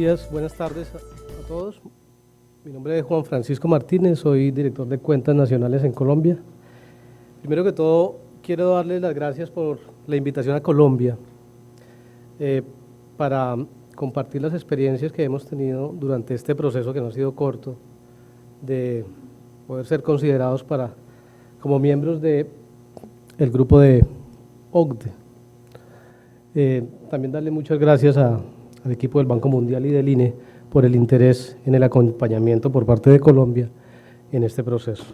días, buenas tardes a todos. Mi nombre es Juan Francisco Martínez, soy director de Cuentas Nacionales en Colombia. Primero que todo, quiero darles las gracias por la invitación a Colombia para compartir las experiencias que hemos tenido durante este proceso, que no ha sido corto, de poder ser considerados como miembros del grupo de OCDE. También darle muchas gracias al equipo del Banco Mundial y del INE por el interés en el acompañamiento por parte de Colombia en este proceso.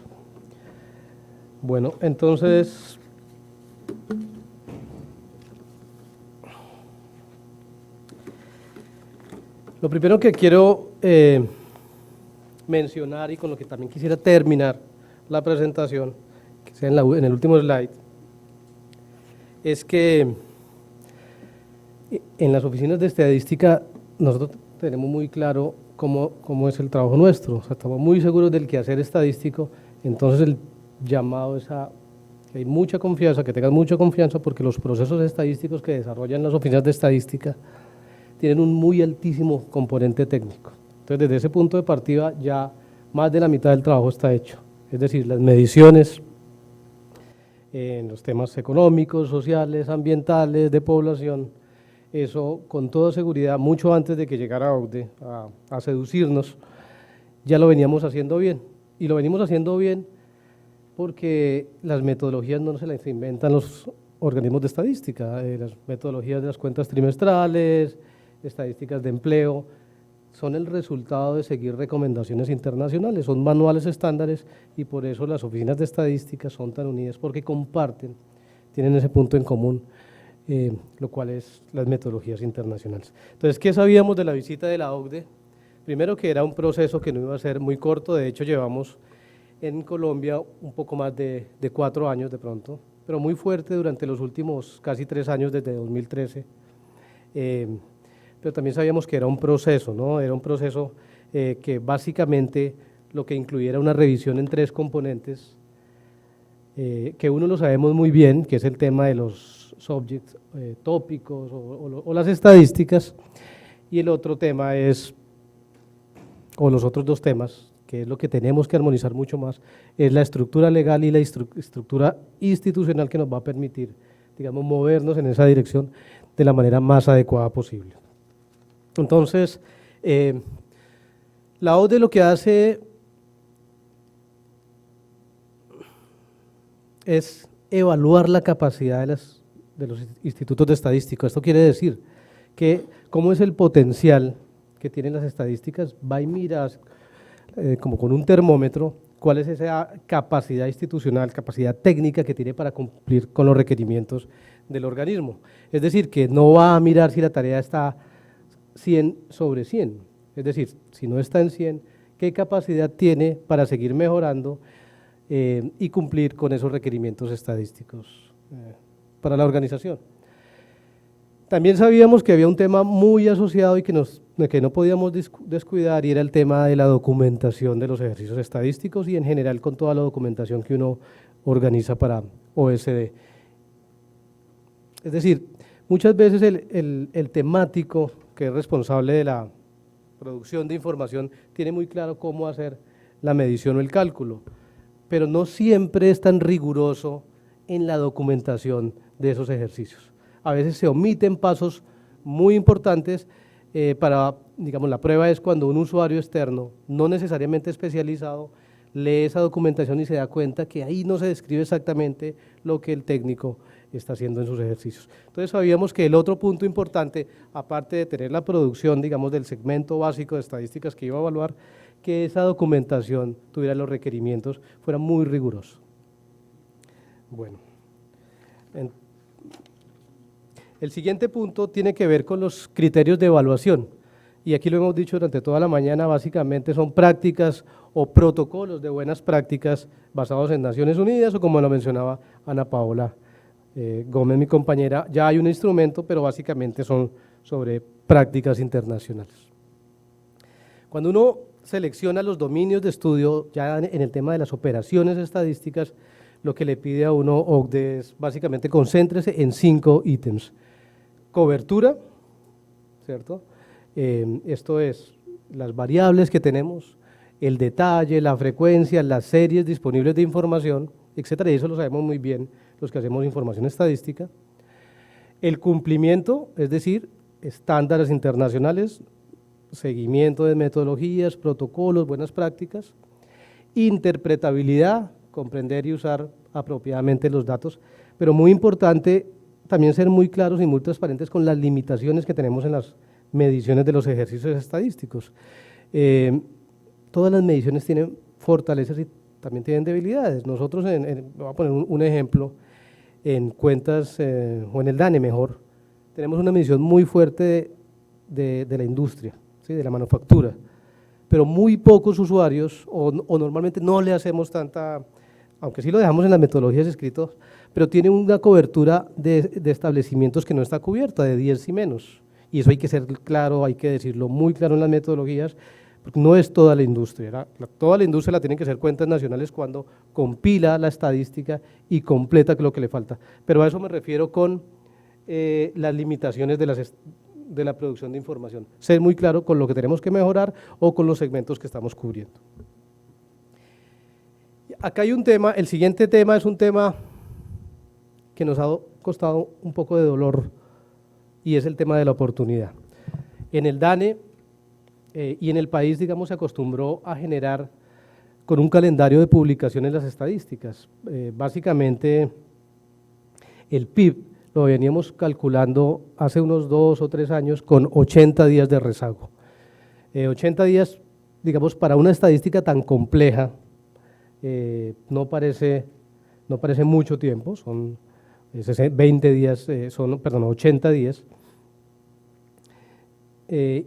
Bueno, entonces, lo primero que quiero mencionar y con lo que también quisiera terminar la presentación, que sea en el último slide, es que en las oficinas de estadística nosotros tenemos muy claro cómo es el trabajo nuestro, o sea, estamos muy seguros del quehacer estadístico, entonces el llamado es a que hay mucha confianza, que tengan mucha confianza, porque los procesos estadísticos que desarrollan las oficinas de estadística tienen un muy altísimo componente técnico. Entonces, desde ese punto de partida ya más de la mitad del trabajo está hecho, es decir, las mediciones en los temas económicos, sociales, ambientales, de población. Eso con toda seguridad, mucho antes de que llegara OCDE a seducirnos, ya lo veníamos haciendo bien. Y lo venimos haciendo bien porque las metodologías no se las inventan los organismos de estadística. Las metodologías de las cuentas trimestrales, estadísticas de empleo, son el resultado de seguir recomendaciones internacionales, son manuales estándares, y por eso las oficinas de estadística son tan unidas, porque comparten, tienen ese punto en común, lo cual es las metodologías internacionales. Entonces, ¿qué sabíamos de la visita de la OCDE? Primero, que era un proceso que no iba a ser muy corto. De hecho llevamos en Colombia un poco más de 4 años de pronto, pero muy fuerte durante los últimos casi 3 años, desde 2013, pero también sabíamos que era un proceso, ¿no? Era un proceso que básicamente lo que incluyera una revisión en 3 componentes, que uno lo sabemos muy bien, que es el tema de los subjects, tópicos o las estadísticas, y el otro tema es, o los otros 2 temas, que es lo que tenemos que armonizar mucho más, es la estructura legal y la estructura institucional que nos va a permitir, digamos, movernos en esa dirección de la manera más adecuada posible. Entonces, la OCDE lo que hace es evaluar la capacidad de los institutos de estadística. Esto quiere decir que cómo es el potencial que tienen las estadísticas, va y mira como con un termómetro cuál es esa capacidad institucional, capacidad técnica que tiene para cumplir con los requerimientos del organismo. Es decir, que no va a mirar si la tarea está 100 sobre 100, es decir, si no está en 100, ¿qué capacidad tiene para seguir mejorando y cumplir con esos requerimientos estadísticos para la organización? También sabíamos que había un tema muy asociado y que no podíamos descuidar, y era el tema de la documentación de los ejercicios estadísticos y en general con toda la documentación que uno organiza para OSD. Es decir, muchas veces el temático que es responsable de la producción de información tiene muy claro cómo hacer la medición o el cálculo, pero no siempre es tan riguroso en la documentación de esos ejercicios. A veces se omiten pasos muy importantes digamos, la prueba es cuando un usuario externo, no necesariamente especializado, lee esa documentación y se da cuenta que ahí no se describe exactamente lo que el técnico está haciendo en sus ejercicios. Entonces sabíamos que el otro punto importante, aparte de tener la producción, digamos, del segmento básico de estadísticas que iba a evaluar, que esa documentación tuviera los requerimientos, fuera muy riguroso. Bueno, el siguiente punto tiene que ver con los criterios de evaluación, y aquí lo hemos dicho durante toda la mañana, básicamente son prácticas o protocolos de buenas prácticas basados en Naciones Unidas, o como lo mencionaba Ana Paola Gómez, mi compañera, ya hay un instrumento, pero básicamente son sobre prácticas internacionales. Cuando uno selecciona los dominios de estudio, ya en el tema de las operaciones estadísticas, lo que le pide a uno OCDE es básicamente concéntrese en 5 ítems: cobertura, ¿cierto? Esto es, las variables que tenemos, el detalle, la frecuencia, las series disponibles de información, etcétera, y eso lo sabemos muy bien los que hacemos información estadística. El cumplimiento, es decir, estándares internacionales, seguimiento de metodologías, protocolos, buenas prácticas. Interpretabilidad, comprender y usar apropiadamente los datos, pero muy importante también ser muy claros y muy transparentes con las limitaciones que tenemos en las mediciones de los ejercicios estadísticos. Todas las mediciones tienen fortalezas y también tienen debilidades. Nosotros, voy a poner un ejemplo, en cuentas, o en el DANE mejor, tenemos una medición muy fuerte de la industria, ¿sí? De la manufactura, pero muy pocos usuarios, o normalmente no le hacemos tanta, aunque sí lo dejamos en las metodologías escritas, pero tiene una cobertura de establecimientos que no está cubierta, de 10 y menos, y eso hay que ser claro, hay que decirlo muy claro en las metodologías, porque no es toda la industria, toda la industria la tienen que ser cuentas nacionales cuando compila la estadística y completa lo que le falta, pero a eso me refiero con las limitaciones de la producción de información, ser muy claro con lo que tenemos que mejorar o con los segmentos que estamos cubriendo. Acá hay un tema, el siguiente tema es un tema que nos ha costado un poco de dolor y es el tema de la oportunidad. En el DANE y en el país, digamos, se acostumbró a generar con un calendario de publicaciones las estadísticas. Básicamente, el PIB lo veníamos calculando hace unos 2 o 3 años con 80 días de rezago. 80 días, digamos, para una estadística tan compleja, no parece mucho tiempo, son 20 días, 80 días.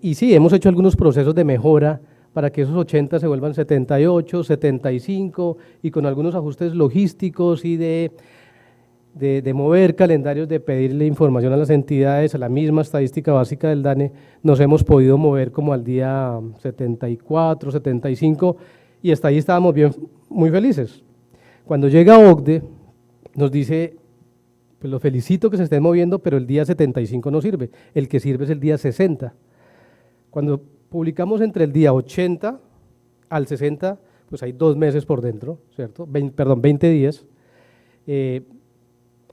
Y sí, hemos hecho algunos procesos de mejora para que esos 80 se vuelvan 78, 75 y con algunos ajustes logísticos y de mover calendarios, de pedirle información a las entidades, a la misma estadística básica del DANE, nos hemos podido mover como al día 74, 75 y hasta ahí estábamos bien, muy felices. Cuando llega OCDE, nos dice, pues lo felicito que se estén moviendo, pero el día 75 no sirve, el que sirve es el día 60. Cuando publicamos entre el día 80 al 60, pues hay 2 meses por dentro, ¿cierto? 20 días.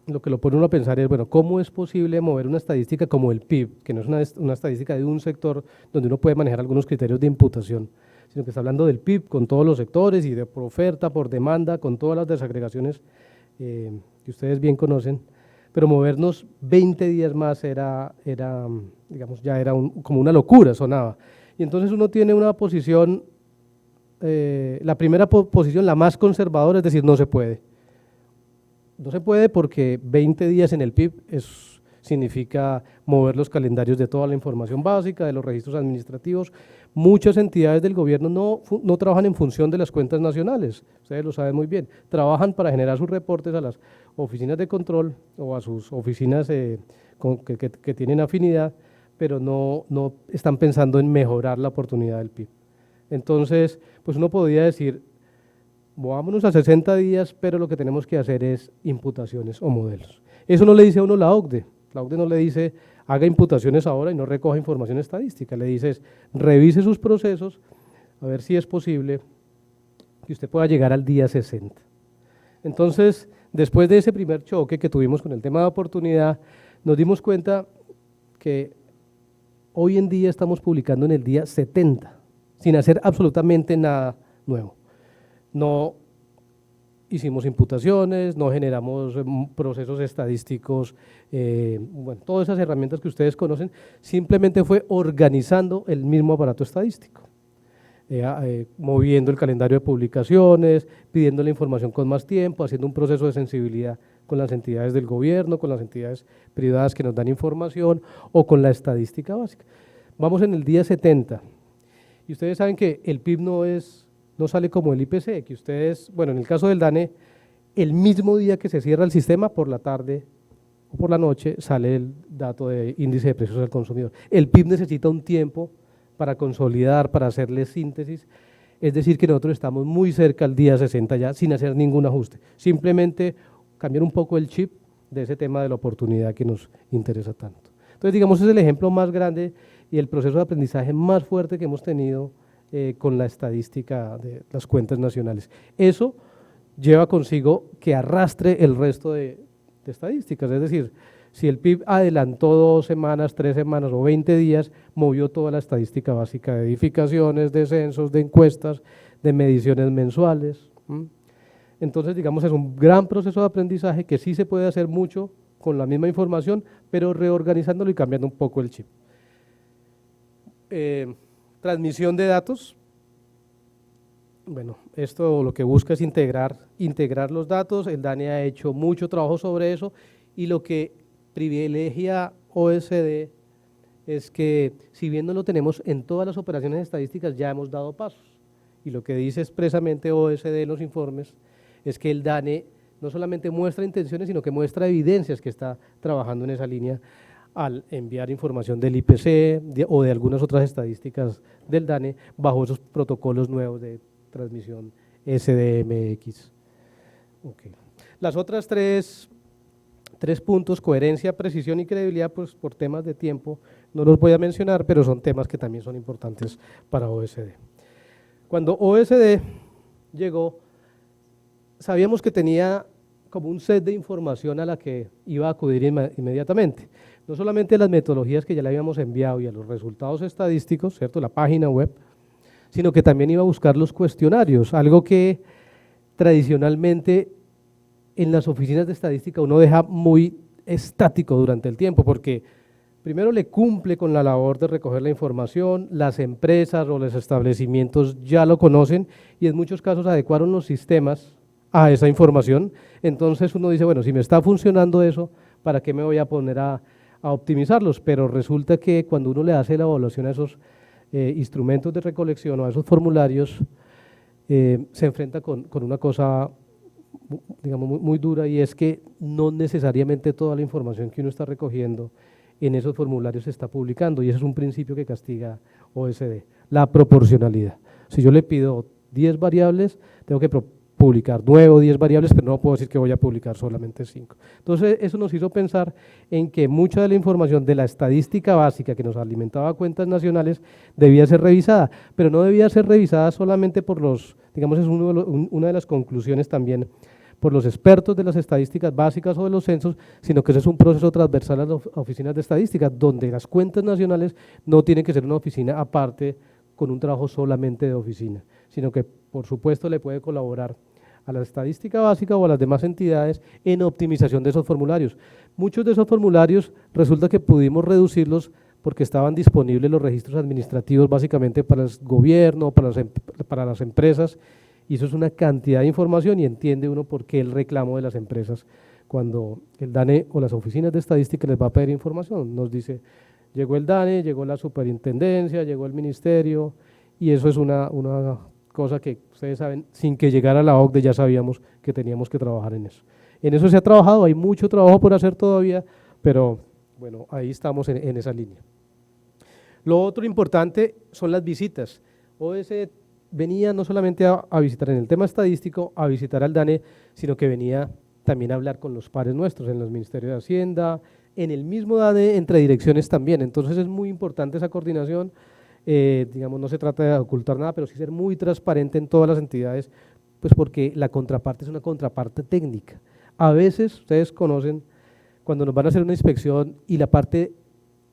Lo que lo pone uno a pensar es, bueno, ¿cómo es posible mover una estadística como el PIB, que no es una estadística de un sector donde uno puede manejar algunos criterios de imputación, sino que está hablando del PIB con todos los sectores y de por oferta, por demanda, con todas las desagregaciones que ustedes bien conocen, pero movernos 20 días más era digamos, ya era como una locura, sonaba. Y entonces uno tiene una posición, la primera posición, la más conservadora, es decir, no se puede. No se puede porque 20 días en el PIB significa mover los calendarios de toda la información básica, de los registros administrativos. Muchas entidades del gobierno no trabajan en función de las cuentas nacionales, ustedes lo saben muy bien, trabajan para generar sus reportes a las oficinas de control o a sus oficinas que tienen afinidad, pero no están pensando en mejorar la oportunidad del PIB. Entonces, pues uno podría decir, movámonos a 60 días, pero lo que tenemos que hacer es imputaciones o modelos. Eso no le dice a uno la OCDE no le dice haga imputaciones ahora y no recoja información estadística, le dice revise sus procesos a ver si es posible que usted pueda llegar al día 60. Entonces, después de ese primer choque que tuvimos con el tema de oportunidad, nos dimos cuenta que hoy en día estamos publicando en el día 70, sin hacer absolutamente nada nuevo. No hicimos imputaciones, no generamos procesos estadísticos, bueno, todas esas herramientas que ustedes conocen, simplemente fue organizando el mismo aparato estadístico, moviendo el calendario de publicaciones, pidiendo la información con más tiempo, haciendo un proceso de sensibilidad con las entidades del gobierno, con las entidades privadas que nos dan información o con la estadística básica. Vamos en el día 70 y ustedes saben que el PIB no sale como el IPC, que ustedes, bueno, en el caso del DANE, el mismo día que se cierra el sistema, por la tarde o por la noche, sale el dato de índice de precios al consumidor. El PIB necesita un tiempo para consolidar, para hacerle síntesis, es decir, que nosotros estamos muy cerca al día 60 ya, sin hacer ningún ajuste, simplemente cambiar un poco el chip de ese tema de la oportunidad que nos interesa tanto. Entonces, digamos, es el ejemplo más grande y el proceso de aprendizaje más fuerte que hemos tenido con la estadística de las cuentas nacionales. Eso lleva consigo que arrastre el resto de estadísticas, es decir, si el PIB adelantó 2 semanas, 3 semanas o 20 días, movió toda la estadística básica de edificaciones, de censos, de encuestas, de mediciones mensuales. Entonces, digamos, es un gran proceso de aprendizaje que sí se puede hacer mucho con la misma información, pero reorganizándolo y cambiando un poco el chip. Transmisión de datos. Bueno, esto lo que busca es integrar los datos. El DANE ha hecho mucho trabajo sobre eso y lo que privilegia OSD es que, si bien no lo tenemos en todas las operaciones estadísticas, ya hemos dado pasos. Y lo que dice expresamente OSD en los informes es que el DANE no solamente muestra intenciones, sino que muestra evidencias que está trabajando en esa línea al enviar información del IPC o de algunas otras estadísticas del DANE bajo esos protocolos nuevos de transmisión SDMX. Okay. Las otras tres puntos, coherencia, precisión y credibilidad, pues por temas de tiempo no los voy a mencionar, pero son temas que también son importantes para OSD. Cuando OSD llegó, sabíamos que tenía como un set de información a la que iba a acudir inmediatamente. No solamente las metodologías que ya le habíamos enviado y a los resultados estadísticos, ¿cierto?, la página web, sino que también iba a buscar los cuestionarios, algo que tradicionalmente en las oficinas de estadística uno deja muy estático durante el tiempo, porque primero le cumple con la labor de recoger la información, las empresas o los establecimientos ya lo conocen y en muchos casos adecuaron los sistemas a esa información. Entonces uno dice, bueno, si me está funcionando eso, ¿para qué me voy a poner a optimizarlos? Pero resulta que cuando uno le hace la evaluación a esos instrumentos de recolección o a esos formularios, se enfrenta con una cosa, digamos, muy dura, y es que no necesariamente toda la información que uno está recogiendo en esos formularios se está publicando, y ese es un principio que castiga OSD, la proporcionalidad. Si yo le pido 10 variables, tengo que publicar 9 o 10 variables, pero no puedo decir que voy a publicar solamente 5. Entonces, eso nos hizo pensar en que mucha de la información de la estadística básica que nos alimentaba cuentas nacionales debía ser revisada, pero no debía ser revisada solamente por los, digamos, es una de las conclusiones también, por los expertos de las estadísticas básicas o de los censos, sino que ese es un proceso transversal a las oficinas de estadística, donde las cuentas nacionales no tienen que ser una oficina aparte con un trabajo solamente de oficina, sino que por supuesto le puede colaborar a la estadística básica o a las demás entidades en optimización de esos formularios. Muchos de esos formularios resulta que pudimos reducirlos porque estaban disponibles los registros administrativos básicamente para el gobierno, para las empresas, y eso es una cantidad de información y entiende uno por qué el reclamo de las empresas cuando el DANE o las oficinas de estadística les va a pedir información. Nos dice, llegó el DANE, llegó la superintendencia, llegó el ministerio, y eso es una cosa que ustedes saben, sin que llegara la OCDE ya sabíamos que teníamos que trabajar en eso. En eso se ha trabajado, hay mucho trabajo por hacer todavía, pero bueno, ahí estamos en esa línea. Lo otro importante son las visitas. OSD venía no solamente a visitar en el tema estadístico, a visitar al DANE, sino que venía también a hablar con los pares nuestros en los ministerios de Hacienda, en el mismo DANE, entre direcciones también. Entonces es muy importante esa coordinación. Digamos, no se trata de ocultar nada, pero sí ser muy transparente en todas las entidades, pues porque la contraparte es una contraparte técnica. A veces, ustedes conocen, cuando nos van a hacer una inspección y la parte,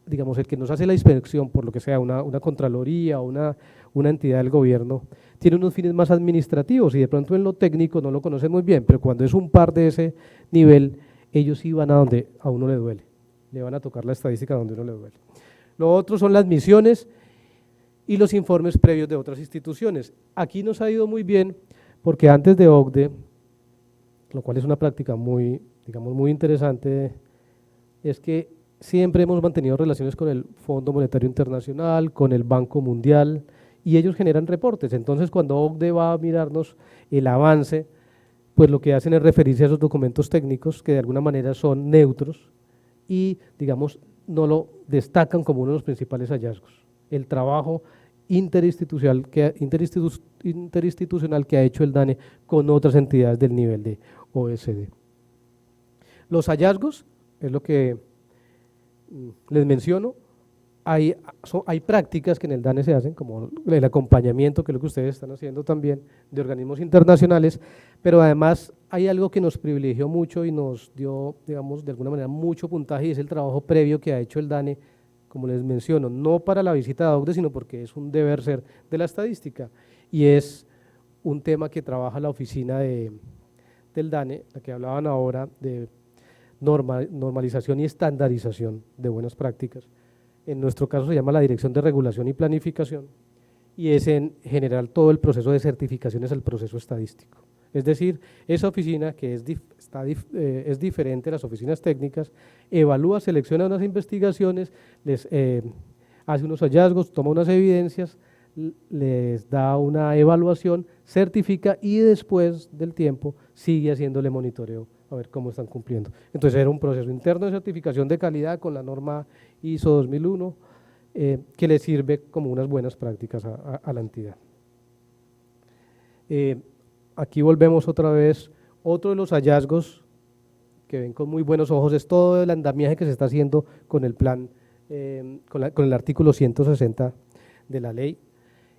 digamos, el que nos hace la inspección, por lo que sea, una contraloría o una entidad del gobierno, tiene unos fines más administrativos y de pronto en lo técnico no lo conocen muy bien, pero cuando es un par de ese nivel, ellos sí van a donde a uno le duele, le van a tocar la estadística donde uno le duele. Lo otro son las misiones y los informes previos de otras instituciones. Aquí nos ha ido muy bien porque antes de OCDE, lo cual es una práctica muy, digamos, muy interesante, es que siempre hemos mantenido relaciones con el Fondo Monetario Internacional, con el Banco Mundial, y ellos generan reportes. Entonces, cuando OCDE va a mirarnos el avance, pues lo que hacen es referirse a esos documentos técnicos que de alguna manera son neutros y, digamos, no lo destacan como uno de los principales hallazgos. El trabajo interinstitucional que ha hecho el DANE con otras entidades del nivel de OSD. Los hallazgos, es lo que les menciono, hay prácticas que en el DANE se hacen, como el acompañamiento, que es lo que ustedes están haciendo también, de organismos internacionales, pero además hay algo que nos privilegió mucho y nos dio, digamos, de alguna manera mucho puntaje, y es el trabajo previo que ha hecho el DANE, como les menciono, no para la visita de OCDE, sino porque es un deber ser de la estadística, y es un tema que trabaja la oficina del DANE, la que hablaban ahora de normalización y estandarización de buenas prácticas. En nuestro caso se llama la Dirección de Regulación y Planificación, y es en general todo el proceso de certificaciones al proceso estadístico. Es decir, esa oficina que es diferente a las oficinas técnicas, evalúa, selecciona unas investigaciones, les hace unos hallazgos, toma unas evidencias, les da una evaluación, certifica y después del tiempo sigue haciéndole monitoreo a ver cómo están cumpliendo. Entonces era un proceso interno de certificación de calidad con la norma ISO 2001 que le sirve como unas buenas prácticas a la entidad. Aquí volvemos otra vez, otro de los hallazgos que ven con muy buenos ojos es todo el andamiaje que se está haciendo con el plan, con el artículo 160 de la ley,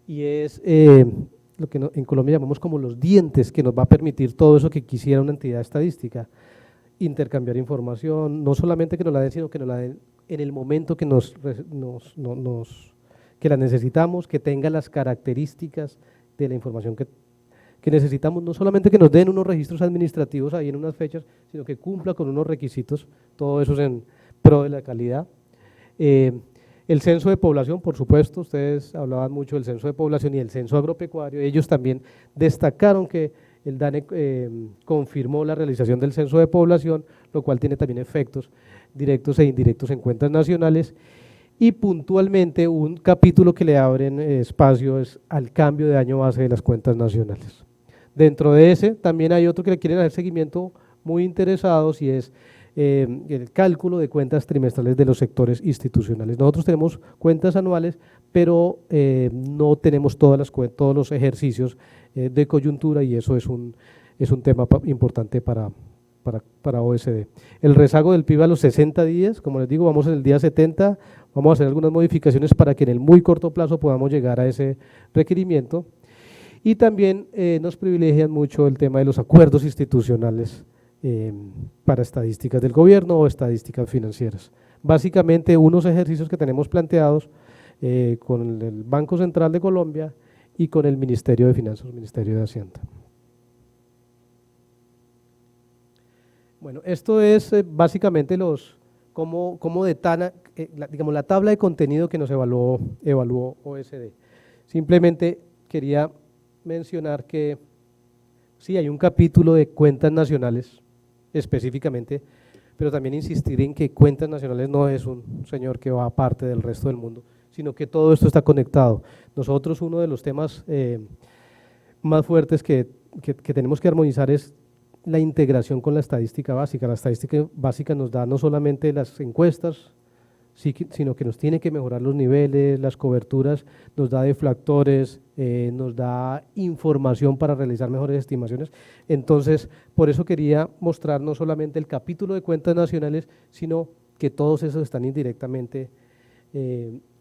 y es lo que en Colombia llamamos como los dientes, que nos va a permitir todo eso que quisiera una entidad estadística, intercambiar información, no solamente que nos la den, sino que nos la den en el momento que que la necesitamos, que tenga las características de la información que necesitamos, no solamente que nos den unos registros administrativos ahí en unas fechas, sino que cumpla con unos requisitos, todo eso es en pro de la calidad. El censo de población, por supuesto, ustedes hablaban mucho del censo de población y el censo agropecuario, ellos también destacaron que el DANE confirmó la realización del censo de población, lo cual tiene también efectos directos e indirectos en cuentas nacionales, y puntualmente un capítulo que le abren espacio es al cambio de año base de las cuentas nacionales. Dentro de ese también hay otro que le quieren hacer seguimiento muy interesados, y es el cálculo de cuentas trimestrales de los sectores institucionales. Nosotros tenemos cuentas anuales, pero no tenemos todos los ejercicios de coyuntura, y eso es un tema importante para OSD. El rezago del PIB a los 60 días, como les digo, vamos en el día 70, vamos a hacer algunas modificaciones para que en el muy corto plazo podamos llegar a ese requerimiento, y también nos privilegian mucho el tema de los acuerdos institucionales para estadísticas del gobierno o estadísticas financieras. Básicamente unos ejercicios que tenemos planteados con el Banco Central de Colombia y con el Ministerio de Finanzas, Ministerio de Hacienda. Bueno, esto es básicamente cómo digamos, la tabla de contenido que nos evaluó OSD. Simplemente quería mencionar que sí, hay un capítulo de cuentas nacionales específicamente, pero también insistir en que cuentas nacionales no es un señor que va aparte del resto del mundo, sino que todo esto está conectado. Nosotros uno de los temas más fuertes que tenemos que armonizar es la integración con la estadística básica. La estadística básica nos da no solamente las encuestas, sino que nos tiene que mejorar los niveles, las coberturas, nos da deflactores, nos da información para realizar mejores estimaciones. Entonces, por eso quería mostrar no solamente el capítulo de cuentas nacionales, sino que todos esos están indirectamente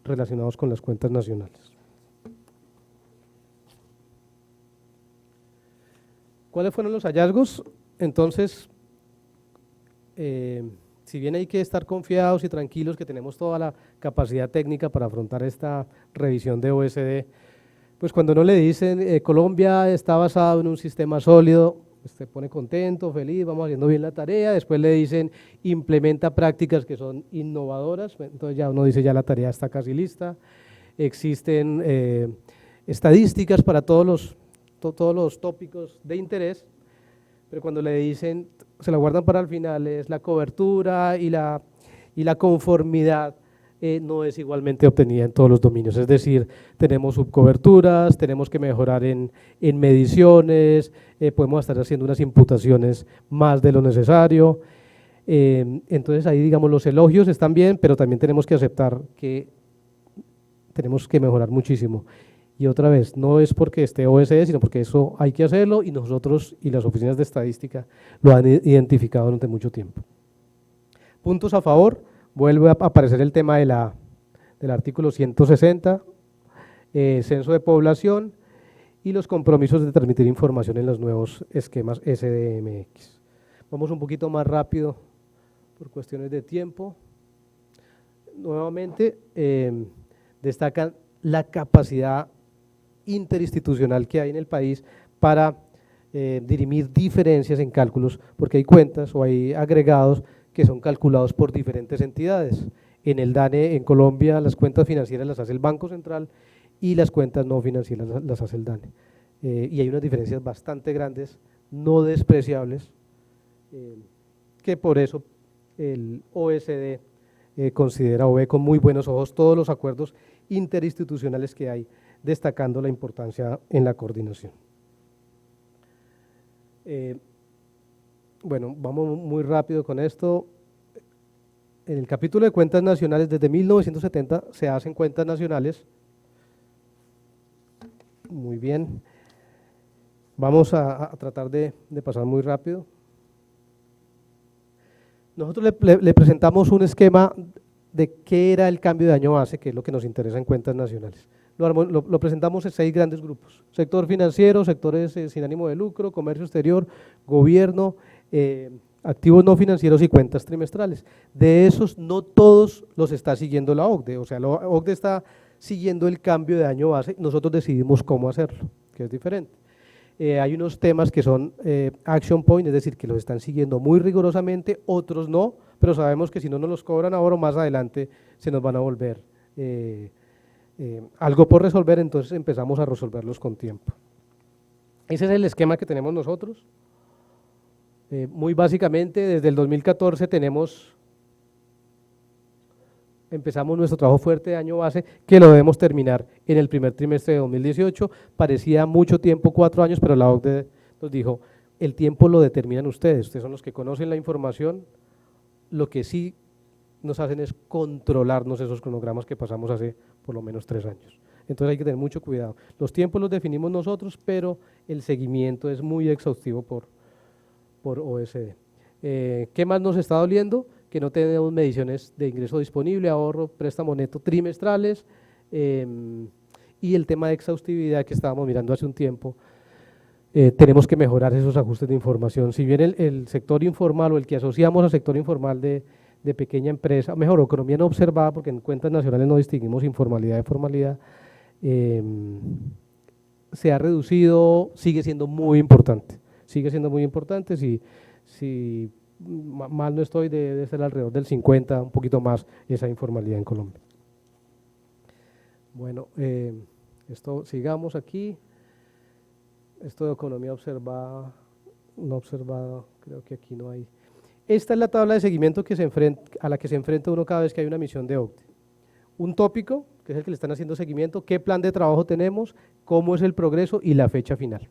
relacionados con las cuentas nacionales. ¿Cuáles fueron los hallazgos? Entonces, si bien hay que estar confiados y tranquilos que tenemos toda la capacidad técnica para afrontar esta revisión de OSD, pues cuando no le dicen Colombia está basado en un sistema sólido, se pone contento, feliz, vamos haciendo bien la tarea. Después le dicen implementa prácticas que son innovadoras, entonces ya uno dice ya la tarea está casi lista. Existen estadísticas para todos los tópicos de interés, pero cuando le dicen, se la guardan para el final, es la cobertura y la conformidad no es igualmente obtenida en todos los dominios. Es decir, tenemos subcoberturas, tenemos que mejorar en mediciones, podemos estar haciendo unas imputaciones más de lo necesario. Entonces ahí, digamos, los elogios están bien, pero también tenemos que aceptar que tenemos que mejorar muchísimo. Y otra vez, no es porque esté OSD, sino porque eso hay que hacerlo, y nosotros y las oficinas de estadística lo han identificado durante mucho tiempo. Puntos a favor, vuelve a aparecer el tema de del artículo 160, censo de población y los compromisos de transmitir información en los nuevos esquemas SDMX. Vamos un poquito más rápido por cuestiones de tiempo. Nuevamente, destacan la capacidad interinstitucional que hay en el país para dirimir diferencias en cálculos, porque hay cuentas o hay agregados que son calculados por diferentes entidades. En el DANE, en Colombia, las cuentas financieras las hace el Banco Central y las cuentas no financieras las hace el DANE. Y hay unas diferencias bastante grandes, no despreciables, que por eso el OECD considera o ve con muy buenos ojos todos los acuerdos interinstitucionales que hay, destacando la importancia en la coordinación. Bueno, vamos muy rápido con esto. En el capítulo de cuentas nacionales, desde 1970 se hacen cuentas nacionales. Muy bien. Vamos a tratar de pasar muy rápido. Nosotros le presentamos un esquema de qué era el cambio de año base, que es lo que nos interesa en cuentas nacionales. Lo presentamos en 6 grandes grupos: sector financiero, sectores sin ánimo de lucro, comercio exterior, gobierno, activos no financieros y cuentas trimestrales. De esos, no todos los está siguiendo la OCDE, o sea, la OCDE está siguiendo el cambio de año base, nosotros decidimos cómo hacerlo, que es diferente. Hay unos temas que son action point, es decir, que los están siguiendo muy rigurosamente, otros no, pero sabemos que si no nos los cobran ahora o más adelante se nos van a volver algo por resolver, entonces empezamos a resolverlos con tiempo. Ese es el esquema que tenemos nosotros. Muy básicamente, desde el 2014 empezamos nuestro trabajo fuerte de año base, que lo debemos terminar en el primer trimestre de 2018. Parecía mucho tiempo, 4 años, pero la OCDE nos dijo, el tiempo lo determinan ustedes son los que conocen la información, lo que sí nos hacen es controlarnos esos cronogramas que pasamos hace por lo menos 3 años. Entonces hay que tener mucho cuidado. Los tiempos los definimos nosotros, pero el seguimiento es muy exhaustivo por OECD. ¿Qué más nos está doliendo? Que no tenemos mediciones de ingreso disponible, ahorro, préstamo neto trimestrales, y el tema de exhaustividad que estábamos mirando hace un tiempo. Tenemos que mejorar esos ajustes de información. Si bien el sector informal o el que asociamos al sector informal de pequeña empresa, mejor, economía no observada, porque en cuentas nacionales no distinguimos informalidad de formalidad, se ha reducido, sigue siendo muy importante. Si mal no estoy, debe ser alrededor del 50, un poquito más, esa informalidad en Colombia. Bueno, sigamos aquí. Esto de economía observada, no observada, creo que aquí no hay. Esta es la tabla de seguimiento a la que se enfrenta uno cada vez que hay una misión de OCDE. Un tópico, que es el que le están haciendo seguimiento, qué plan de trabajo tenemos, cómo es el progreso y la fecha final.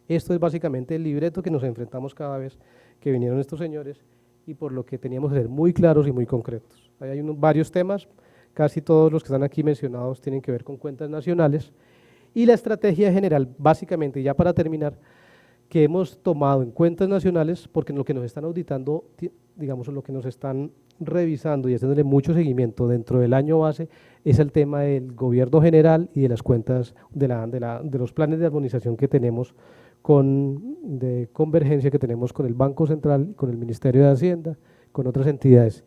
Esto es básicamente el libreto que nos enfrentamos cada vez que vinieron estos señores y por lo que teníamos que ser muy claros y muy concretos. Ahí hay varios temas, casi todos los que están aquí mencionados tienen que ver con cuentas nacionales y la estrategia general, básicamente, ya para terminar, que hemos tomado en cuentas nacionales, porque lo que nos están auditando, digamos, lo que nos están revisando y haciéndole mucho seguimiento dentro del año base es el tema del gobierno general y de las cuentas de los planes de armonización que tenemos de convergencia que tenemos con el Banco Central, con el Ministerio de Hacienda, con otras entidades.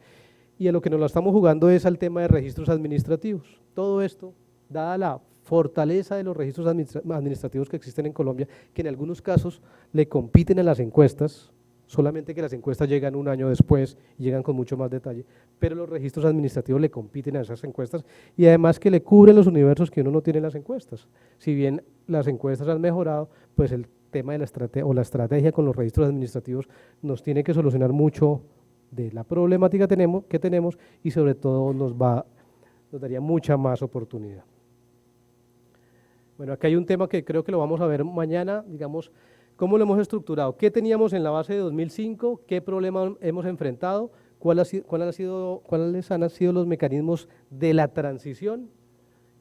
Y a lo que nos la estamos jugando es al tema de registros administrativos. Todo esto, dada la fortaleza de los registros administrativos que existen en Colombia, que en algunos casos le compiten a las encuestas, solamente que las encuestas llegan un año después y llegan con mucho más detalle, pero los registros administrativos le compiten a esas encuestas y además que le cubren los universos que uno no tiene en las encuestas. Si bien las encuestas han mejorado, pues el tema de la estrategia con los registros administrativos nos tiene que solucionar mucho de la problemática que tenemos y sobre todo nos daría mucha más oportunidad. Bueno, aquí hay un tema que creo que lo vamos a ver mañana, digamos, cómo lo hemos estructurado, qué teníamos en la base de 2005, qué problema hemos enfrentado, cuáles han sido los mecanismos de la transición,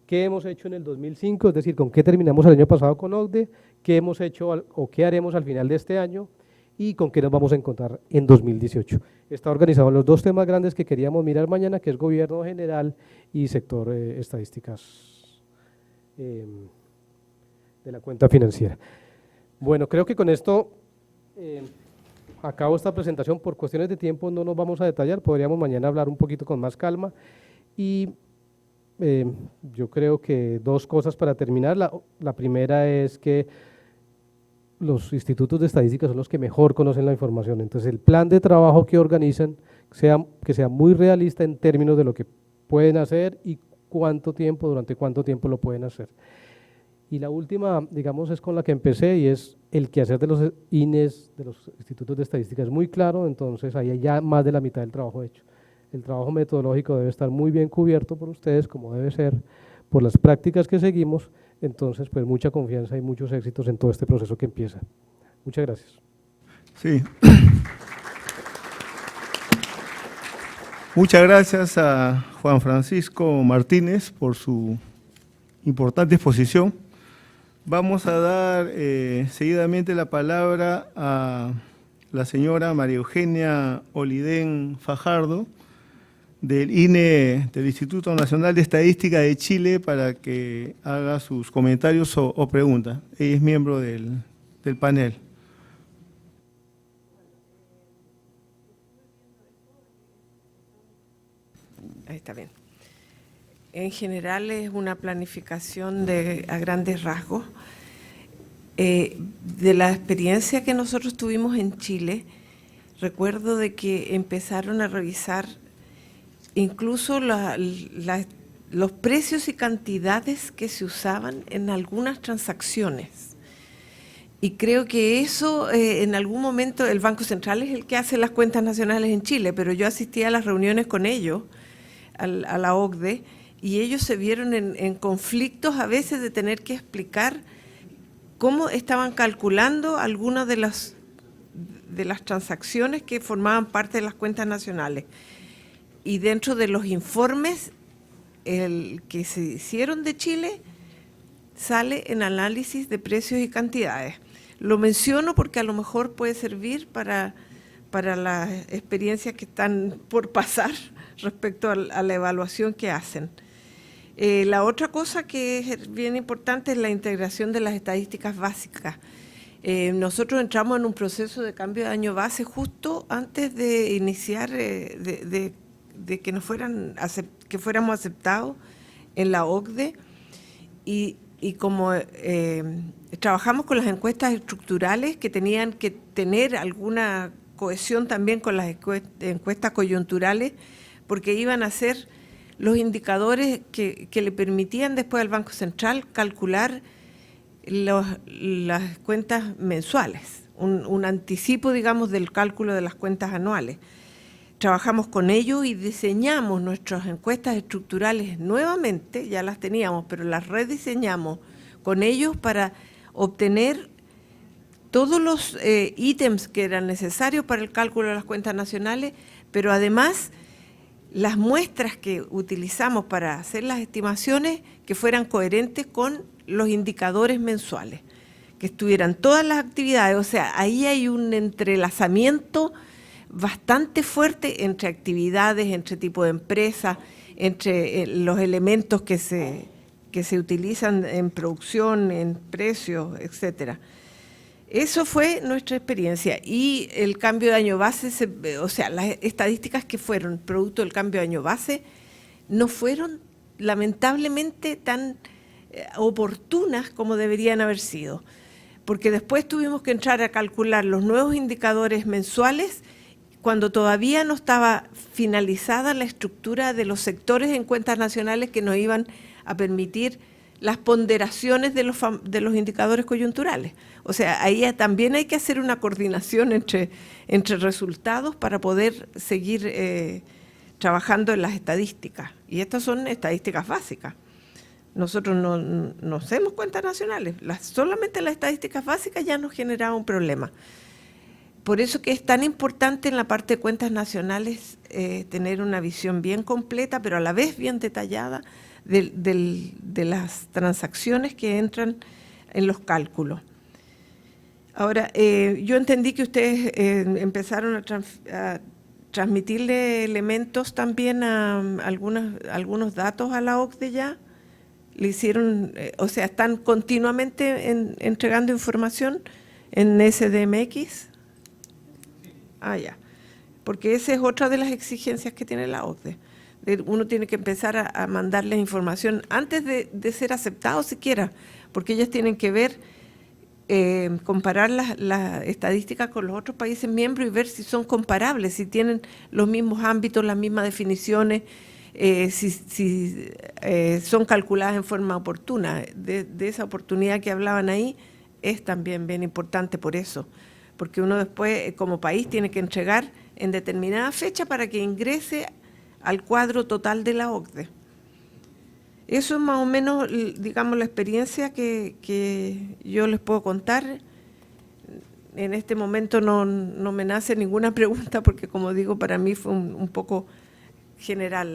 qué hemos hecho en el 2005, es decir, con qué terminamos el año pasado con OCDE, qué hemos hecho o qué haremos al final de este año y con qué nos vamos a encontrar en 2018. Está organizado en los dos temas grandes que queríamos mirar mañana, que es gobierno general y sector estadísticas de la cuenta financiera. Bueno, creo que con esto acabo esta presentación. Por cuestiones de tiempo no nos vamos a detallar, podríamos mañana hablar un poquito con más calma. Y yo creo que dos cosas para terminar. La primera es que los institutos de estadística son los que mejor conocen la información, entonces el plan de trabajo que organizan que sea muy realista en términos de lo que pueden hacer y durante cuánto tiempo lo pueden hacer. Y la última, digamos, es con la que empecé, y es el quehacer de los INES, de los institutos de estadística, es muy claro, entonces ahí hay ya más de la mitad del trabajo hecho. El trabajo metodológico debe estar muy bien cubierto por ustedes, como debe ser, por las prácticas que seguimos, entonces pues mucha confianza y muchos éxitos en todo este proceso que empieza. Muchas gracias. Sí. Muchas gracias a Juan Francisco Martínez por su importante exposición. Vamos a dar seguidamente la palabra a la señora María Eugenia Olidén Fajardo, del INE, del Instituto Nacional de Estadística de Chile, para que haga sus comentarios o preguntas. Ella es miembro del panel. Ahí está bien. En general es una planificación a grandes rasgos. De la experiencia que nosotros tuvimos en Chile, recuerdo de que empezaron a revisar incluso los precios y cantidades que se usaban en algunas transacciones. Y creo que eso en algún momento, el Banco Central es el que hace las cuentas nacionales en Chile, pero yo asistí a las reuniones con ellos, a la OCDE, y ellos se vieron en conflictos a veces de tener que explicar cómo estaban calculando algunas de las transacciones que formaban parte de las cuentas nacionales. Y dentro de los informes que se hicieron de Chile, sale en análisis de precios y cantidades. Lo menciono porque a lo mejor puede servir para las experiencias que están por pasar respecto a la evaluación que hacen. La otra cosa que es bien importante es la integración de las estadísticas básicas. Nosotros entramos en un proceso de cambio de año base justo antes de iniciar, de que fuéramos aceptados en la OCDE, y como trabajamos con las encuestas estructurales que tenían que tener alguna cohesión también con las encuestas coyunturales, porque iban a ser los indicadores que le permitían después al Banco Central calcular las cuentas mensuales, un anticipo, digamos, del cálculo de las cuentas anuales. Trabajamos con ellos y diseñamos nuestras encuestas estructurales nuevamente, ya las teníamos, pero las rediseñamos con ellos para obtener todos los ítems que eran necesarios para el cálculo de las cuentas nacionales, pero además las muestras que utilizamos para hacer las estimaciones que fueran coherentes con los indicadores mensuales, que estuvieran todas las actividades. O sea, ahí hay un entrelazamiento bastante fuerte entre actividades, entre tipo de empresa, entre los elementos que se utilizan en producción, en precios, etcétera. Eso fue nuestra experiencia, y el cambio de año base, o sea, las estadísticas que fueron producto del cambio de año base no fueron lamentablemente tan oportunas como deberían haber sido, porque después tuvimos que entrar a calcular los nuevos indicadores mensuales cuando todavía no estaba finalizada la estructura de los sectores en cuentas nacionales que nos iban a permitir las ponderaciones de los indicadores coyunturales. O sea, ahí también hay que hacer una coordinación entre resultados para poder seguir trabajando en las estadísticas. Y estas son estadísticas básicas. Nosotros no hacemos cuentas nacionales. Solamente las estadísticas básicas ya nos generaba un problema. Por eso que es tan importante en la parte de cuentas nacionales tener una visión bien completa, pero a la vez bien detallada de las transacciones que entran en los cálculos. Ahora, yo entendí que ustedes empezaron a transmitirle elementos también a algunos datos a la OCDE ya. Le hicieron, o sea, están continuamente entregando información en SDMX. Ah, ya. Porque esa es otra de las exigencias que tiene la OCDE. Uno tiene que empezar a mandarles información antes de ser aceptado siquiera, porque ellas tienen que ver, comparar las estadísticas con los otros países miembros y ver si son comparables, si tienen los mismos ámbitos, las mismas definiciones, si son calculadas en forma oportuna. De esa oportunidad que hablaban ahí es también bien importante por eso, porque uno después como país tiene que entregar en determinada fecha para que ingrese al cuadro total de la OCDE. Eso es más o menos, digamos, la experiencia que yo les puedo contar. En este momento no me nace ninguna pregunta porque, como digo, para mí fue un poco general.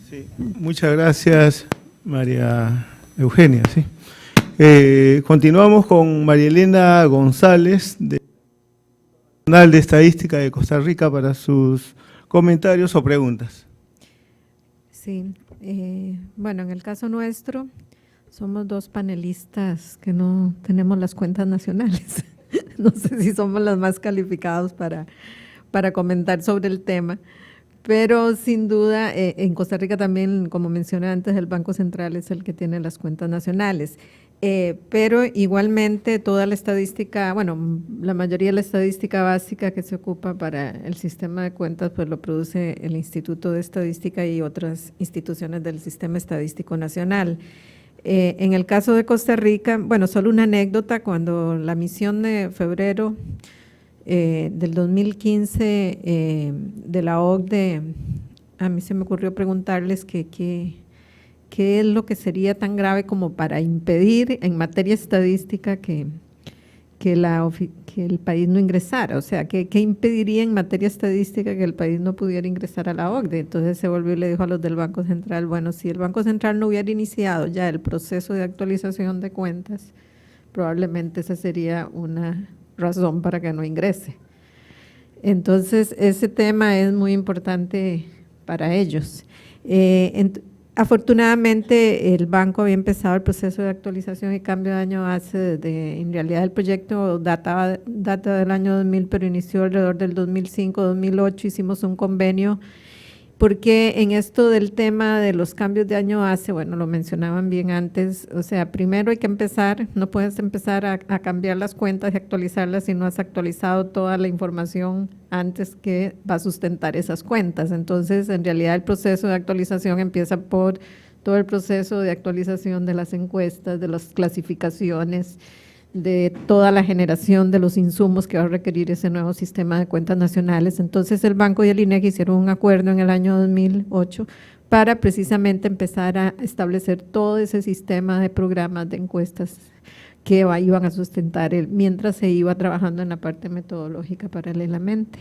Sí, muchas gracias, María Eugenia. Sí. Continuamos con María Elena González, del Nacional de Estadística de Costa Rica, para sus comentarios o preguntas. Sí, bueno, en el caso nuestro, somos dos panelistas que no tenemos las cuentas nacionales. No sé si somos los más calificados para comentar sobre el tema, pero sin duda en Costa Rica también, como mencioné antes, el Banco Central es el que tiene las cuentas nacionales. Pero igualmente toda la estadística, bueno, la mayoría de la estadística básica que se ocupa para el sistema de cuentas, pues lo produce el Instituto de Estadística y otras instituciones del Sistema Estadístico Nacional. En el caso de Costa Rica, bueno, solo una anécdota, cuando la misión de febrero del 2015 de la OCDE, a mí se me ocurrió preguntarles ¿qué es lo que sería tan grave como para impedir en materia estadística que el país no ingresara? O sea, ¿qué impediría en materia estadística que el país no pudiera ingresar a la OCDE? Entonces se volvió y le dijo a los del Banco Central, bueno, si el Banco Central no hubiera iniciado ya el proceso de actualización de cuentas, probablemente esa sería una razón para que no ingrese. Entonces, ese tema es muy importante para ellos. Afortunadamente, el banco había empezado el proceso de actualización y cambio de año base en realidad el proyecto data del año 2000, pero inició alrededor del 2005, 2008, hicimos un convenio, porque en esto del tema de los cambios de año base, bueno, lo mencionaban bien antes, o sea, primero hay que empezar, no puedes empezar a cambiar las cuentas y actualizarlas si no has actualizado toda la información antes que va a sustentar esas cuentas. Entonces, en realidad el proceso de actualización empieza por todo el proceso de actualización de las encuestas, de las clasificaciones, de toda la generación de los insumos que va a requerir ese nuevo sistema de cuentas nacionales. Entonces el banco y el INEC hicieron un acuerdo en el año 2008 para precisamente empezar a establecer todo ese sistema de programas de encuestas que iban a sustentar mientras se iba trabajando en la parte metodológica paralelamente.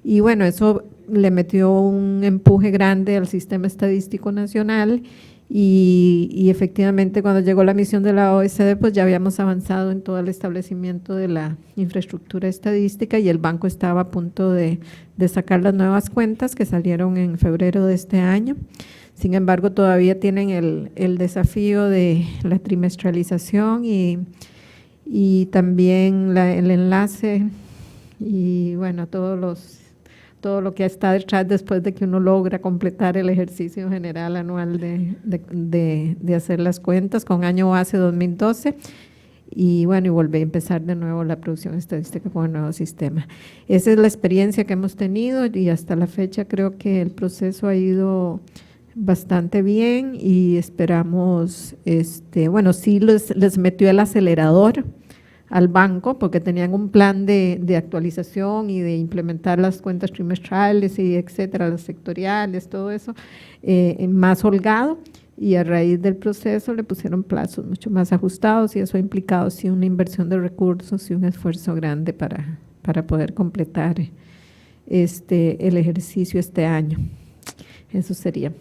Y bueno, eso le metió un empuje grande al sistema estadístico nacional. Y efectivamente cuando llegó la misión de la OECD, pues ya habíamos avanzado en todo el establecimiento de la infraestructura estadística y el banco estaba a punto de sacar las nuevas cuentas que salieron en febrero de este año. Sin embargo, todavía tienen el desafío de la trimestralización y también el enlace y bueno, todo lo que está detrás después de que uno logra completar el ejercicio general anual de hacer las cuentas con año base 2012 y bueno, y volver a empezar de nuevo la producción estadística con el nuevo sistema. Esa es la experiencia que hemos tenido y hasta la fecha creo que el proceso ha ido bastante bien y esperamos, bueno, sí les metió el acelerador al banco porque tenían un plan de actualización y de implementar las cuentas trimestrales y etcétera, las sectoriales, todo eso más holgado, y a raíz del proceso le pusieron plazos mucho más ajustados y eso ha implicado sí una inversión de recursos y un esfuerzo grande para poder completar el ejercicio este año. Eso sería.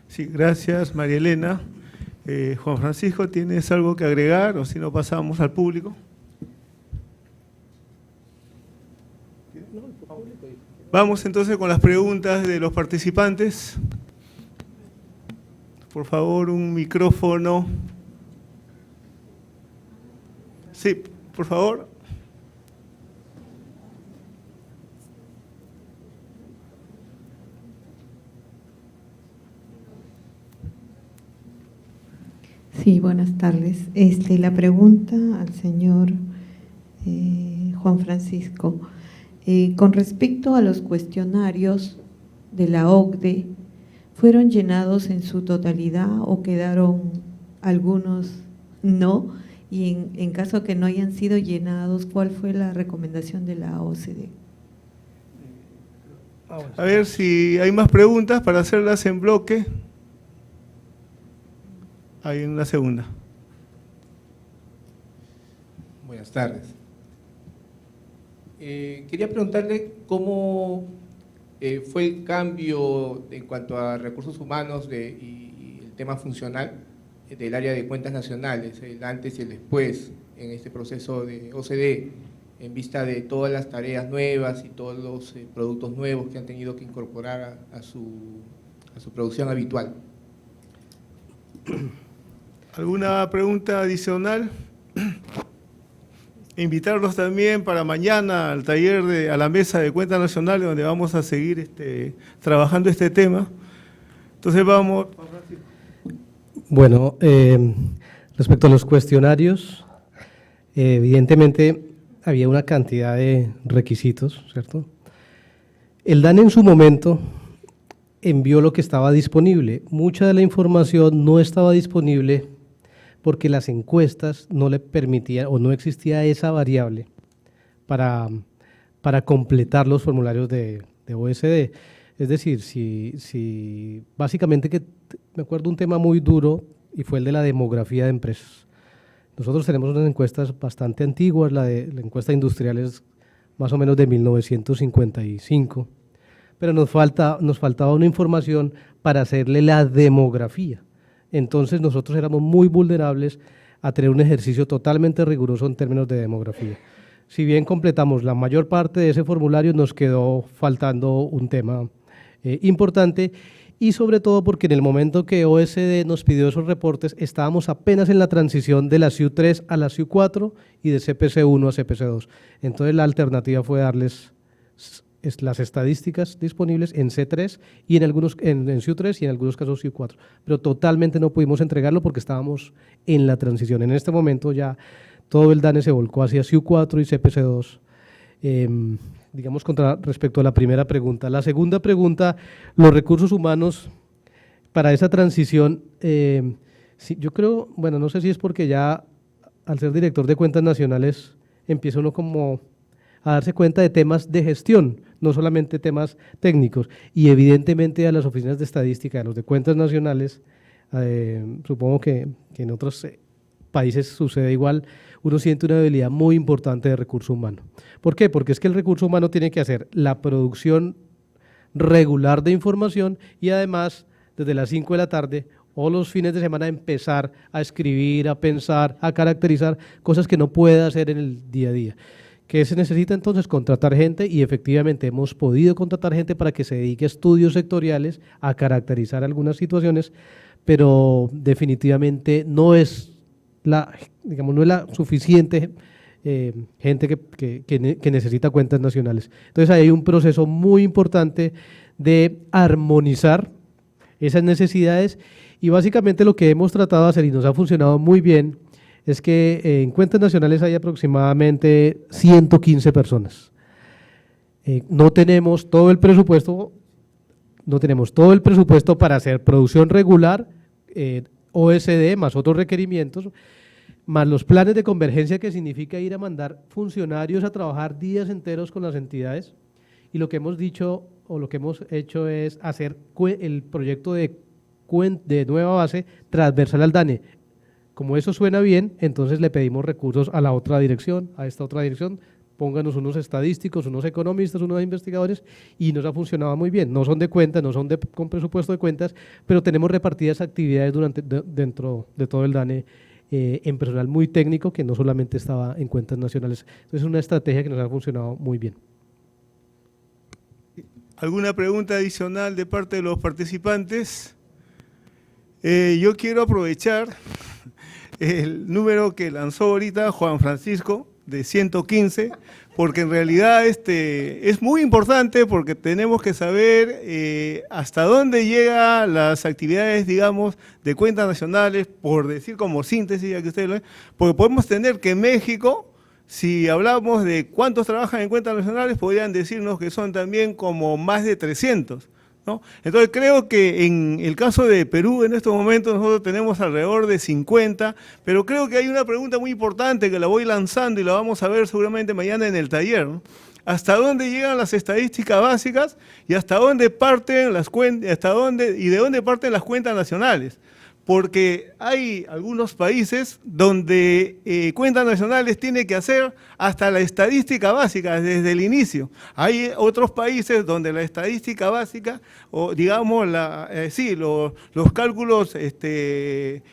Sí, gracias María Elena. Juan Francisco, ¿tienes algo que agregar o si no pasamos al público? Vamos entonces con las preguntas de los participantes. Por favor, un micrófono. Sí, por favor. Sí, buenas tardes. La pregunta al señor Juan Francisco. Con respecto a los cuestionarios de la OCDE, ¿fueron llenados en su totalidad o quedaron algunos no? Y en caso que no hayan sido llenados, ¿cuál fue la recomendación de la OCDE? A ver si hay más preguntas para hacerlas en bloque. Hay una segunda. Buenas tardes. Quería preguntarle cómo fue el cambio en cuanto a recursos humanos y el tema funcional del área de cuentas nacionales, el antes y el después en este proceso de OCDE, en vista de todas las tareas nuevas y todos los productos nuevos que han tenido que incorporar a su producción habitual. ¿Alguna pregunta adicional? Invitarlos también para mañana al taller a la mesa de cuentas nacionales, donde vamos a seguir trabajando este tema. Entonces vamos. Bueno, respecto a los cuestionarios, evidentemente había una cantidad de requisitos, ¿cierto? El DANE en su momento envió lo que estaba disponible. Mucha de la información no estaba disponible porque las encuestas no le permitían o no existía esa variable para completar los formularios de OSD. Es decir, si básicamente me acuerdo un tema muy duro y fue el de la demografía de empresas. Nosotros tenemos unas encuestas bastante antiguas, la encuesta industrial es más o menos de 1955, pero nos faltaba una información para hacerle la demografía. Entonces nosotros éramos muy vulnerables a tener un ejercicio totalmente riguroso en términos de demografía. Si bien completamos la mayor parte de ese formulario, nos quedó faltando un tema importante, y sobre todo porque en el momento que OSD nos pidió esos reportes, estábamos apenas en la transición de la CIU 3 a la CIU 4 y de CPC 1 a CPC 2. Entonces la alternativa fue darles las estadísticas disponibles en C3 y en CIU 3 y en algunos casos CIU 4, pero totalmente no pudimos entregarlo porque estábamos en la transición. En este momento ya todo el DANE se volcó hacia CIU 4 y CPC 2, digamos, respecto a la primera pregunta. La segunda pregunta, los recursos humanos para esa transición, sí, yo creo, bueno, no sé si es porque ya al ser director de cuentas nacionales empieza uno como a darse cuenta de temas de gestión, no solamente temas técnicos, y evidentemente a las oficinas de estadística, a los de cuentas nacionales, supongo que en otros países sucede igual, uno siente una habilidad muy importante de recurso humano. ¿Por qué? Porque es que el recurso humano tiene que hacer la producción regular de información y además desde las 5 de la tarde o los fines de semana empezar a escribir, a pensar, a caracterizar cosas que no puede hacer en el día a día. ¿Qué se necesita entonces? Contratar gente, y efectivamente hemos podido contratar gente para que se dedique a estudios sectoriales, a caracterizar algunas situaciones, pero definitivamente no es la suficiente gente que necesita cuentas nacionales. Entonces hay un proceso muy importante de armonizar esas necesidades, y básicamente lo que hemos tratado de hacer y nos ha funcionado muy bien es que en cuentas nacionales hay aproximadamente 115 personas. No tenemos todo el presupuesto para hacer producción regular, OSD más otros requerimientos, más los planes de convergencia, que significa ir a mandar funcionarios a trabajar días enteros con las entidades, y lo que hemos dicho o lo que hemos hecho es hacer el proyecto de nueva base transversal al DANE. Como eso suena bien, entonces le pedimos recursos a la otra dirección, a esta otra dirección, pónganos unos estadísticos, unos economistas, unos investigadores, y nos ha funcionado muy bien. No son de cuentas, no son con presupuesto de cuentas, pero tenemos repartidas actividades dentro de todo el DANE en personal muy técnico que no solamente estaba en cuentas nacionales. Entonces es una estrategia que nos ha funcionado muy bien. ¿Alguna pregunta adicional de parte de los participantes? Yo quiero aprovechar el número que lanzó ahorita Juan Francisco, de 115, porque en realidad es muy importante porque tenemos que saber hasta dónde llegan las actividades, digamos, de cuentas nacionales, por decir como síntesis, ya que ustedes lo ven, porque podemos tener que México, si hablamos de cuántos trabajan en cuentas nacionales, podrían decirnos que son también como más de 300, ¿no? Entonces creo que en el caso de Perú, en estos momentos nosotros tenemos alrededor de 50, pero creo que hay una pregunta muy importante que la voy lanzando y la vamos a ver seguramente mañana en el taller, ¿no? ¿Hasta dónde llegan las estadísticas básicas y hasta dónde parten las cuentas, y de dónde parten las cuentas nacionales? Porque hay algunos países donde cuentas nacionales tiene que hacer hasta la estadística básica desde el inicio. Hay otros países donde la estadística básica, o digamos, los cálculos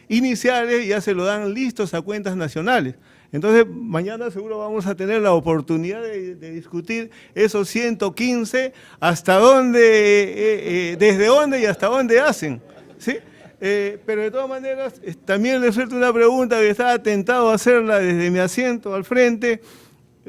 iniciales ya se lo dan listos a cuentas nacionales. Entonces, mañana seguro vamos a tener la oportunidad de discutir esos 115, hasta dónde, desde dónde y hasta dónde hacen, ¿sí? Pero de todas maneras, también les suelto una pregunta que estaba tentado a hacerla desde mi asiento al frente.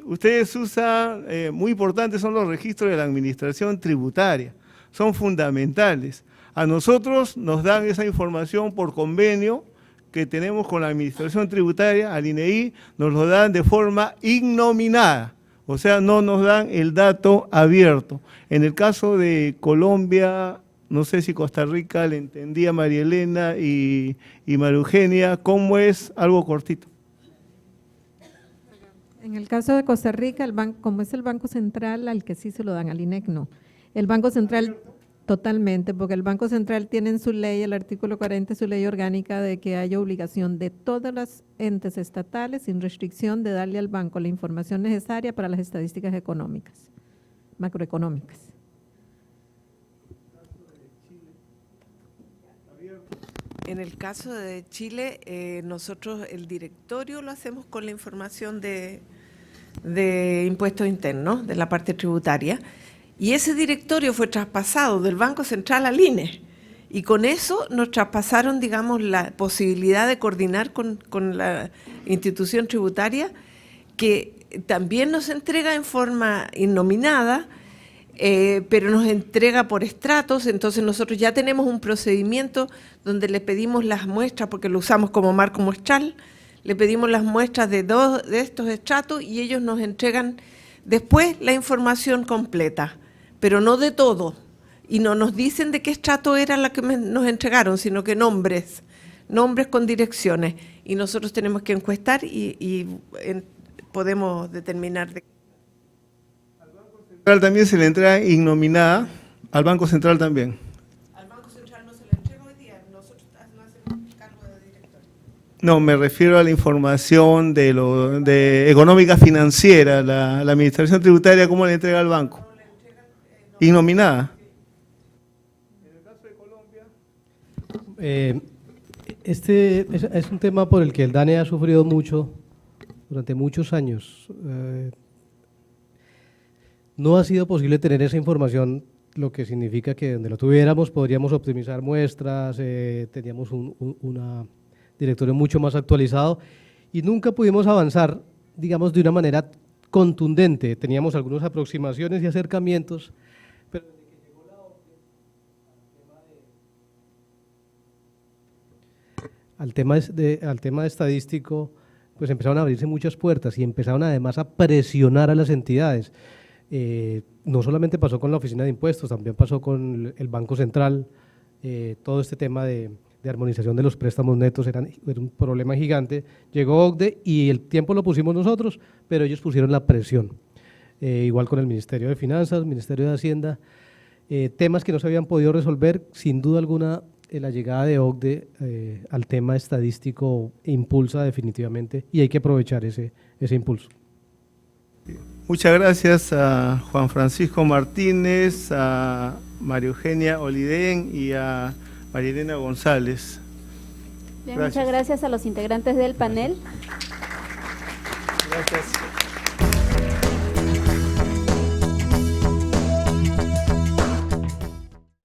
Ustedes usan, muy importantes son los registros de la administración tributaria, son fundamentales. A nosotros nos dan esa información por convenio que tenemos con la administración tributaria, al INEI, nos lo dan de forma innominada, o sea, no nos dan el dato abierto. En el caso de Colombia, no sé si Costa Rica le entendía a María Elena y María Eugenia, ¿cómo es? Algo cortito. En el caso de Costa Rica, como es el Banco Central, al que sí se lo dan, al INEC no. El Banco Central, totalmente, porque el Banco Central tiene en su ley, el artículo 40 de su ley orgánica, de que haya obligación de todas las entes estatales, sin restricción, de darle al banco la información necesaria para las estadísticas económicas, macroeconómicas. En el caso de Chile, nosotros el directorio lo hacemos con la información de impuestos internos, de la parte tributaria, y ese directorio fue traspasado del Banco Central al INE, y con eso nos traspasaron, digamos, la posibilidad de coordinar con la institución tributaria, que también nos entrega en forma innominada, pero nos entrega por estratos. Entonces nosotros ya tenemos un procedimiento donde le pedimos las muestras, porque lo usamos como marco muestral, le pedimos las muestras de estos estratos y ellos nos entregan después la información completa, pero no de todo, y no nos dicen de qué estrato era la que nos entregaron, sino que nombres con direcciones, y nosotros tenemos que encuestar y podemos determinar de qué. También se le entrega innominada, al Banco Central también. Al Banco Central no se le entrega hoy día, nosotros no hacemos cargo de director. No, me refiero a la información de económica financiera, la administración tributaria, ¿cómo le entrega al banco? Innominada. En el caso de Colombia. Este es un tema por el que el DANE ha sufrido mucho durante muchos años. No ha sido posible tener esa información, lo que significa que donde lo tuviéramos podríamos optimizar muestras, teníamos un directorio mucho más actualizado y nunca pudimos avanzar, digamos, de una manera contundente. Teníamos algunas aproximaciones y acercamientos, pero desde que llegó la OCDE al tema estadístico, pues empezaron a abrirse muchas puertas y empezaron además a presionar a las entidades. No solamente pasó con la Oficina de Impuestos, también pasó con el Banco Central. Todo este tema de armonización de los préstamos netos era un problema gigante. Llegó OCDE y el tiempo lo pusimos nosotros, pero ellos pusieron la presión. Igual con el Ministerio de Finanzas, Ministerio de Hacienda, temas que no se habían podido resolver. Sin duda alguna, la llegada de OCDE al tema estadístico impulsa definitivamente, y hay que aprovechar ese impulso. Muchas gracias a Juan Francisco Martínez, a María Eugenia Olidén y a María Elena González. Bien, muchas gracias a los integrantes del panel. Gracias.